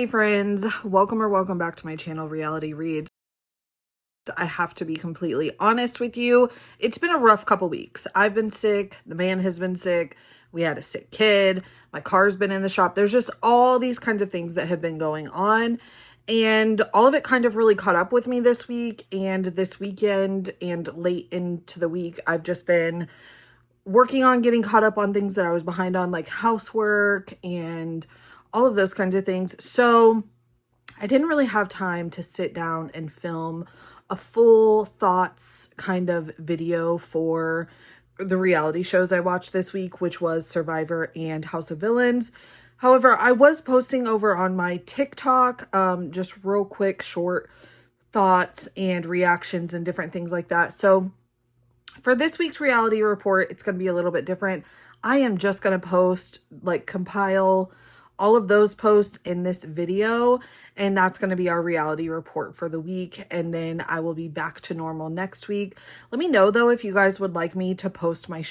Hey friends, welcome back to my channel, Reality Reads. I have to be completely honest with you. It's been a rough couple weeks. I've been sick. The man has been sick. We had a sick kid. My car's been in the shop. There's just all these kinds of things that have been going on. And all of it kind of really caught up with me this week and this weekend and late into the week. I've just been working on getting caught up on things that I was behind on, like housework and all of those kinds of things. So I didn't really have time to sit down and film a full thoughts kind of video for the reality shows I watched this week, which was Survivor and House of Villains. However, I was posting over on my TikTok, just real quick, short thoughts and reactions and different things like that. So for this week's reality report, it's going to be a little bit different. I am just going to compile all of those posts in this video, and that's going to be our reality report for the week, and then I will be back to normal next week. Let me know though if you guys would like me to post my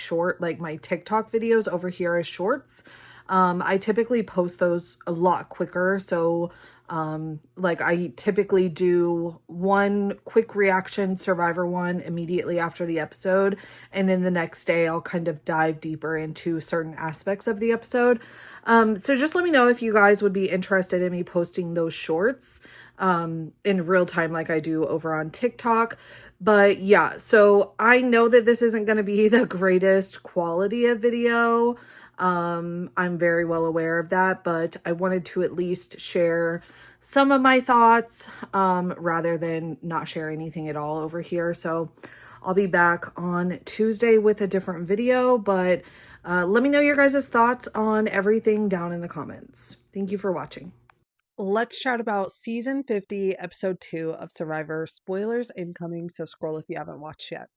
my TikTok videos over here as shorts. I typically post those a lot quicker, so I typically do one quick reaction Survivor one immediately after the episode, and then the next day I'll kind of dive deeper into certain aspects of the episode. So just let me know if you guys would be interested in me posting those shorts in real time like I do over on TikTok. But yeah, so I know that this isn't going to be the greatest quality of video. I'm very well aware of that, but I wanted to at least share some of my thoughts rather than not share anything at all over here. So I'll be back on Tuesday with a different video, but let me know your guys' thoughts on everything down in the comments. Thank you for watching. Let's chat about season 50, episode 2 of Survivor. Spoilers incoming, so scroll if you haven't watched yet.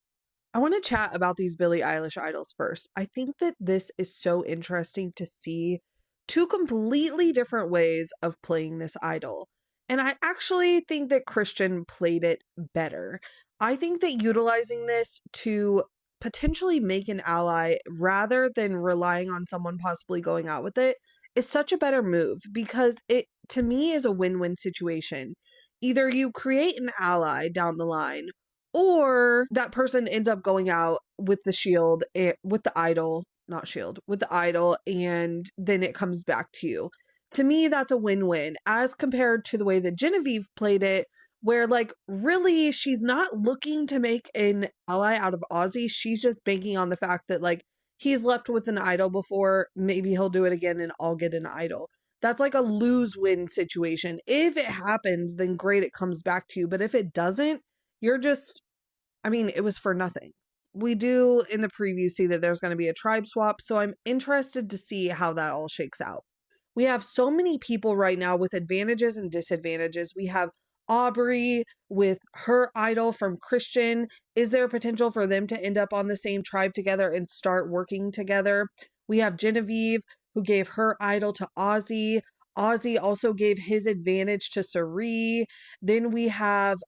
I want to chat about these Billie Eilish idols first. I think that this is so interesting to see two completely different ways of playing this idol. And I actually think that Christian played it better. I think that utilizing this to potentially make an ally rather than relying on someone possibly going out with it is such a better move, because it to me is a win-win situation. Either you create an ally down the line, or that person ends up going out with the shield, with the idol, not shield, with the idol, and then it comes back to you. To me, that's a win-win, as compared to the way that Genevieve played it, where really she's not looking to make an ally out of Ozzy. She's just banking on the fact that he's left with an idol before, maybe he'll do it again and I'll get an idol. That's like a lose-win situation. If it happens, then great, it comes back to you. But if it doesn't, you're just, it was for nothing. We do in the preview see that there's going to be a tribe swap, so I'm interested to see how that all shakes out. We have so many people right now with advantages and disadvantages. We have Aubrey with her idol from Christian. Is there potential for them to end up on the same tribe together and start working together? We have Genevieve, who gave her idol to Ozzy. Ozzy also gave his advantage to Cirie. Then we have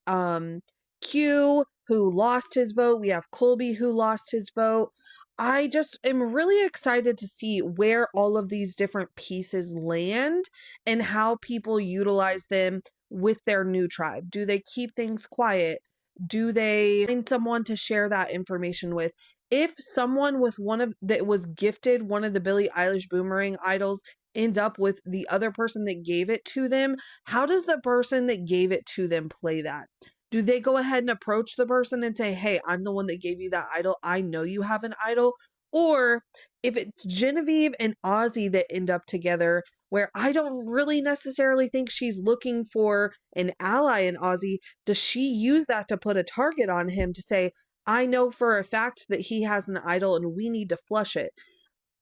Q, who lost his vote. We have Colby, who lost his vote. I just am really excited to see where all of these different pieces land and how people utilize them with their new tribe. Do they keep things quiet? Do they find someone to share that information with? If someone with that was gifted one of the Billie Eilish boomerang idols ends up with the other person that gave it to them, how does the person that gave it to them play that? Do they go ahead and approach the person and say, hey, I'm the one that gave you that idol. I know you have an idol. Or if it's Genevieve and Ozzy that end up together, where I don't really necessarily think she's looking for an ally in Ozzy, does she use that to put a target on him to say, I know for a fact that he has an idol and we need to flush it?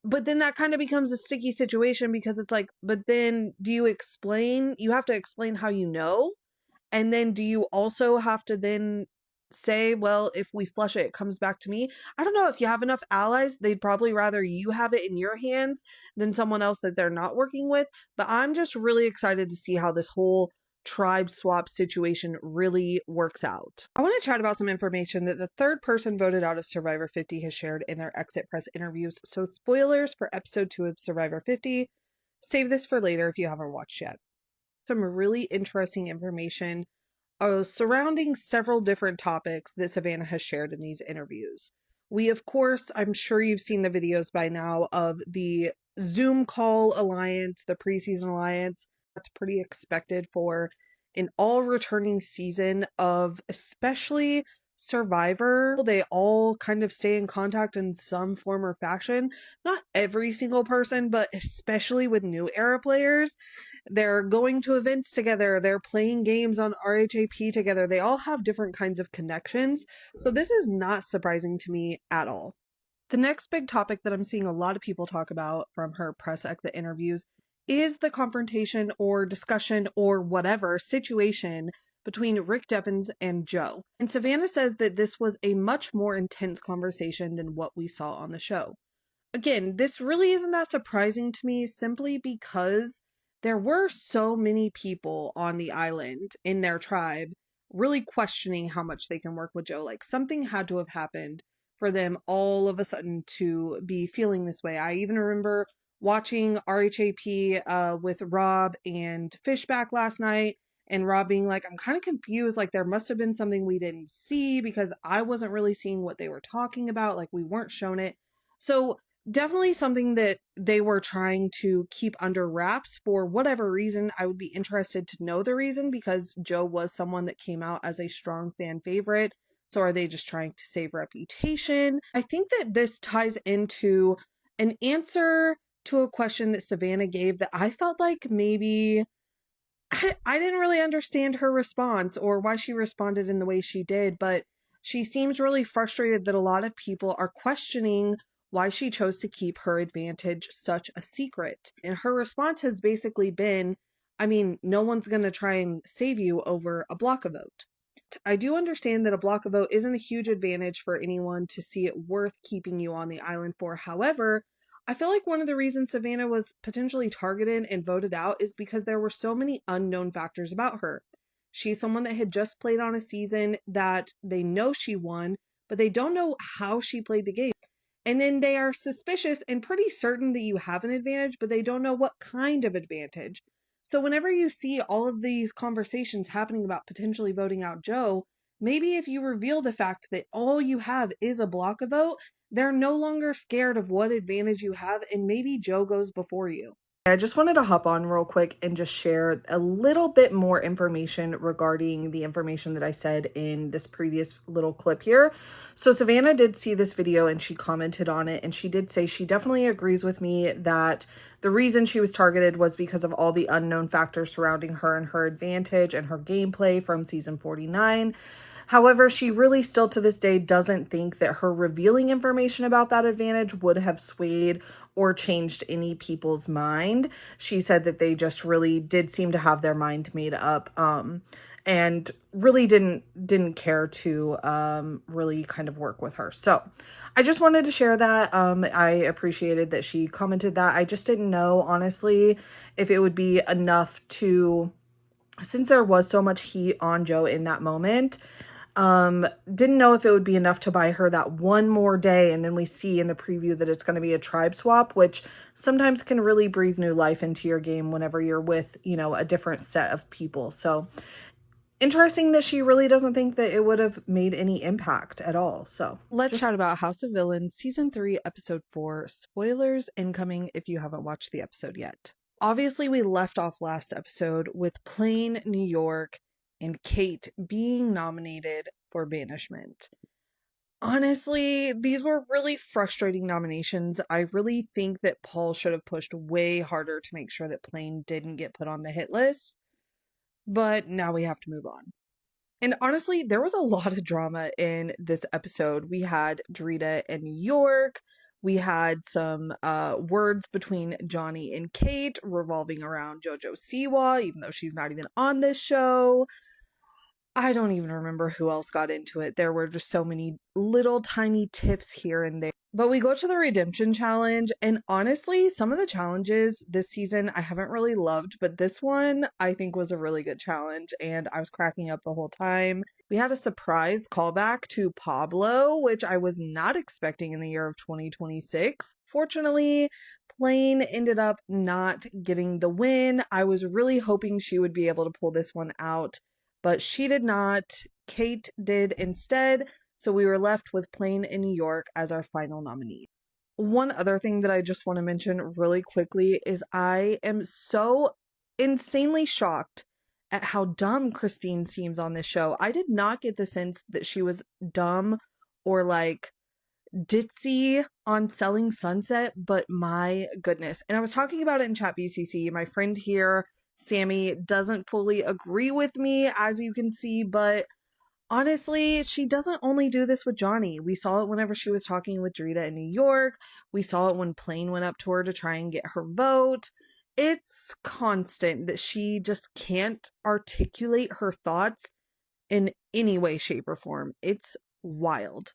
But then that kind of becomes a sticky situation, because it's like, but then do you explain? You have to explain how you know. And then do you also have to then say, well, if we flush it, it comes back to me? I don't know. If you have enough allies, they'd probably rather you have it in your hands than someone else that they're not working with. But I'm just really excited to see how this whole tribe swap situation really works out. I want to chat about some information that the third person voted out of Survivor 50 has shared in their exit press interviews. So spoilers for episode 2 of Survivor 50. Save this for later if you haven't watched yet. some really interesting information surrounding several different topics that Savannah has shared in these interviews. We, of course, I'm sure you've seen the videos by now of the Zoom call alliance, the preseason alliance. That's pretty expected for an all returning season of especially Survivor. They all kind of stay in contact in some form or fashion. Not every single person, but especially with new era players. They're going to events together. They're playing games on RHAP together. They all have different kinds of connections. So this is not surprising to me at all. The next big topic that I'm seeing a lot of people talk about from her press exit interviews is the confrontation or discussion or whatever situation between Rick Devens and Joe. And Savannah says that this was a much more intense conversation than what we saw on the show. Again, this really isn't that surprising to me simply because there were so many people on the island in their tribe really questioning how much they can work with Joe. Like something had to have happened for them all of a sudden to be feeling this way. I even remember watching RHAP with Rob and Fishback last night, and Rob being like, I'm kind of confused. Like there must have been something we didn't see because I wasn't really seeing what they were talking about. Like we weren't shown it. So definitely something that they were trying to keep under wraps for whatever reason. I would be interested to know the reason because Joe was someone that came out as a strong fan favorite. So are they just trying to save reputation? I think that this ties into an answer to a question that Savannah gave that I felt like maybe I didn't really understand her response or why she responded in the way she did, but she seems really frustrated that a lot of people are questioning why she chose to keep her advantage such a secret. And her response has basically been, I mean, no one's going to try and save you over a block a vote. I do understand that a block a vote isn't a huge advantage for anyone to see it worth keeping you on the island for. However, I feel like one of the reasons Savannah was potentially targeted and voted out is because there were so many unknown factors about her. She's someone that had just played on a season that they know she won, but they don't know how she played the game. And then they are suspicious and pretty certain that you have an advantage, but they don't know what kind of advantage. So whenever you see all of these conversations happening about potentially voting out Joe, maybe if you reveal the fact that all you have is a block a vote, they're no longer scared of what advantage you have, and maybe Joe goes before you. I just wanted to hop on real quick and just share a little bit more information regarding the information that I said in this previous little clip here. So Savannah did see this video and she commented on it, and she did say she definitely agrees with me that the reason she was targeted was because of all the unknown factors surrounding her and her advantage and her gameplay from season 49. However, she really still to this day doesn't think that her revealing information about that advantage would have swayed or changed any people's mind. She said that they just really did seem to have their mind made up and really didn't care to really kind of work with her. So I just wanted to share that. I appreciated that she commented that. I just didn't know, honestly, if it would be enough to, since there was so much heat on Joe in that moment, didn't know if it would be enough to buy her that one more day. And then we see in the preview that it's going to be a tribe swap, which sometimes can really breathe new life into your game whenever you're with, you know, a different set of people. So interesting that she really doesn't think that it would have made any impact at all. So let's chat about House of Villains season 3 episode 4. Spoilers incoming if you haven't watched the episode yet. Obviously, we left off last episode with Plain New York and Kate being nominated for banishment. Honestly, these were really frustrating nominations. I really think that Paul should have pushed way harder to make sure that Plain didn't get put on the hit list. But now we have to move on. And honestly, there was a lot of drama in this episode. We had Drita and New York. We had some words between Johnny and Kate revolving around JoJo Siwa, even though she's not even on this show. I don't even remember who else got into it. There were just so many little tiny tips here and there. But we go to the redemption challenge, and honestly, some of the challenges this season I haven't really loved, but this one I think was a really good challenge, and I was cracking up the whole time. We had a surprise callback to Pablo, which I was not expecting in the year of 2026. Fortunately, Plain ended up not getting the win. I was really hoping she would be able to pull this one out, but she did not. Kate did instead, so we were left with Plain in New York as our final nominee. One other thing that I just want to mention really quickly is I am so insanely shocked at how dumb Christine seems on this show. I did not get the sense that she was dumb or like ditzy on Selling Sunset, but my goodness. And I was talking about it in chat BCC. My friend here, Sammy, doesn't fully agree with me, as you can see, but honestly, she doesn't only do this with Johnny. We saw it whenever she was talking with Drita in New York. We saw it when Plain went up to her to try and get her vote. It's constant that she just can't articulate her thoughts in any way, shape, or form. It's wild.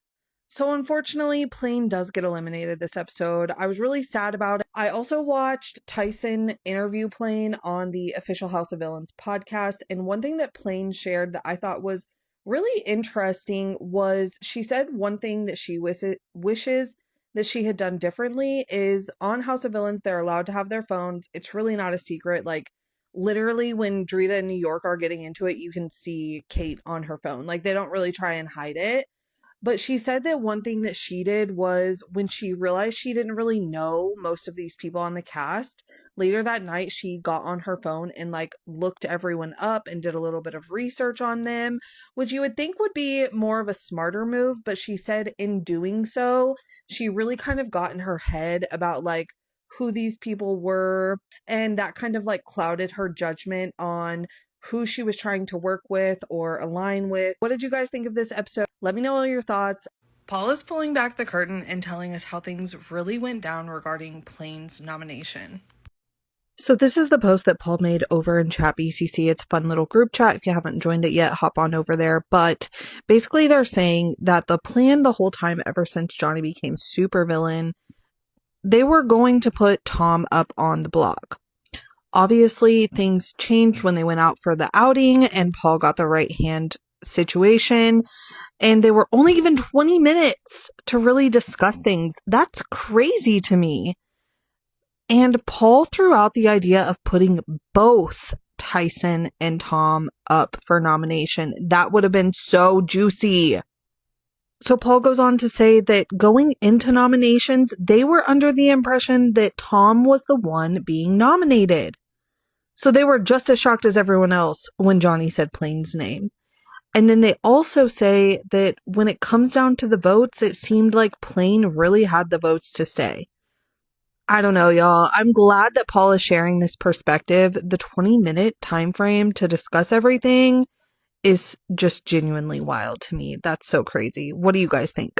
So unfortunately, Plain does get eliminated this episode. I was really sad about it. I also watched Tyson interview Plain on the official House of Villains podcast, and one thing that Plain shared that I thought was really interesting was she said one thing that she wishes that she had done differently is on House of Villains, they're allowed to have their phones. It's really not a secret. Like, literally when Drita and New York are getting into it, you can see Kate on her phone. Like, they don't really try and hide it. But she said that one thing that she did was when she realized she didn't really know most of these people on the cast, later that night she got on her phone and like looked everyone up and did a little bit of research on them, which you would think would be more of a smarter move. But she said in doing so, she really kind of got in her head about like who these people were, and that kind of like clouded her judgment on who she was trying to work with or align with. What did you guys think of this episode? Let me know all your thoughts. Paul is pulling back the curtain and telling us how things really went down regarding Plain's nomination. So this is the post that Paul made over in chat BCC. It's a fun little group chat. If you haven't joined it yet, hop on over there. But basically they're saying that the plan the whole time ever since Johnny became supervillain, they were going to put Tom up on the block. Obviously, things changed when they went out for the outing and Paul got the right hand situation, and they were only given 20 minutes to really discuss things. That's crazy to me. And Paul threw out the idea of putting both Tyson and Tom up for nomination. That would have been so juicy. So Paul goes on to say that going into nominations, they were under the impression that Tom was the one being nominated. So they were just as shocked as everyone else when Johnny said Plain's name. And then they also say that when it comes down to the votes, it seemed like Plain really had the votes to stay. I don't know, y'all. I'm glad that Paul is sharing this perspective. The 20-minute time frame to discuss everything is just genuinely wild to me. That's so crazy. What do you guys think?